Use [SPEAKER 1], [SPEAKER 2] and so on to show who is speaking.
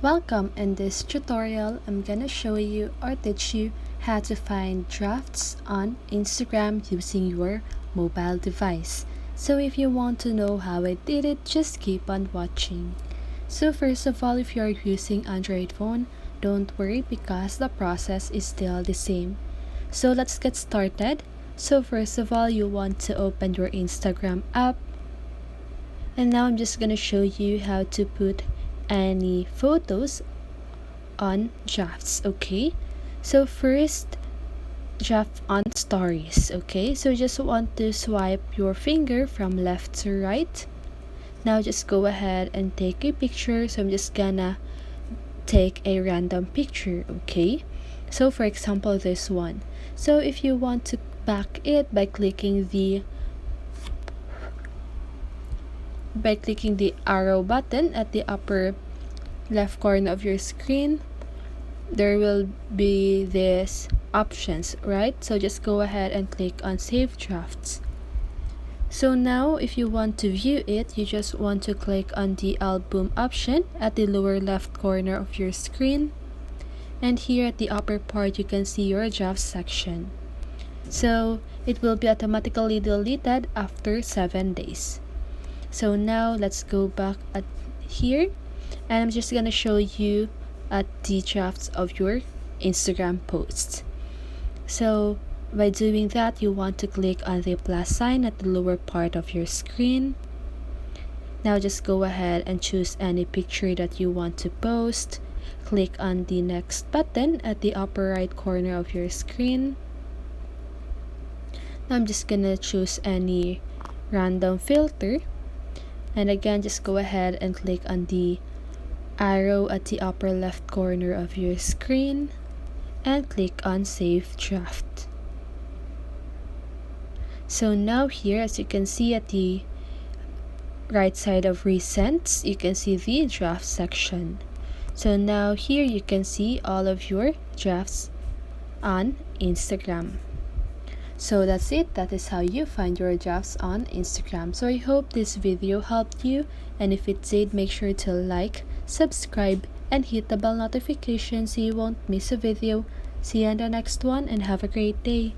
[SPEAKER 1] Welcome. In this tutorial, I'm gonna show you or teach you how to find drafts on Instagram using your mobile device. So if you want to know how I did it, just keep on watching. So first of all, if you're using Android phone, don't worry because the process is still the same. So let's get started. So first of all, you want to open your Instagram app. And now I'm just gonna show you how to put any photos on drafts. Okay, so first, draft on stories. Okay, so just want to swipe your finger from left to right. Now just go ahead and take a picture. So I'm just gonna take a random picture. Okay, so for example, this one. So if you want to back it by clicking the arrow button at the upper left corner of your screen, there will be these options, right? So just go ahead and click on save drafts. So now if you want to view it, you just want to click on the album option at the lower left corner of your screen, and here at the upper part you can see your drafts section. So it will be automatically deleted after 7 days. So now let's go back at here, and I'm just gonna show you at the drafts of your Instagram posts. So by doing that, you want to click on the plus sign at the lower part of your screen. Now just go ahead and choose any picture that you want to post. Click on the next button at the upper right corner of your screen. Now I'm just gonna choose any random filter, and again just go ahead and click on the arrow at the upper left corner of your screen and click on save draft. So now here, as you can see at the right side of recents, you can see the draft section. So now here you can see all of your drafts on Instagram. So that's it. That is how you find your drafts on Instagram. So I hope this video helped you, and if it did, make sure to like, subscribe, and hit the bell notification so you won't miss a video. See you on the next one, and have a great day.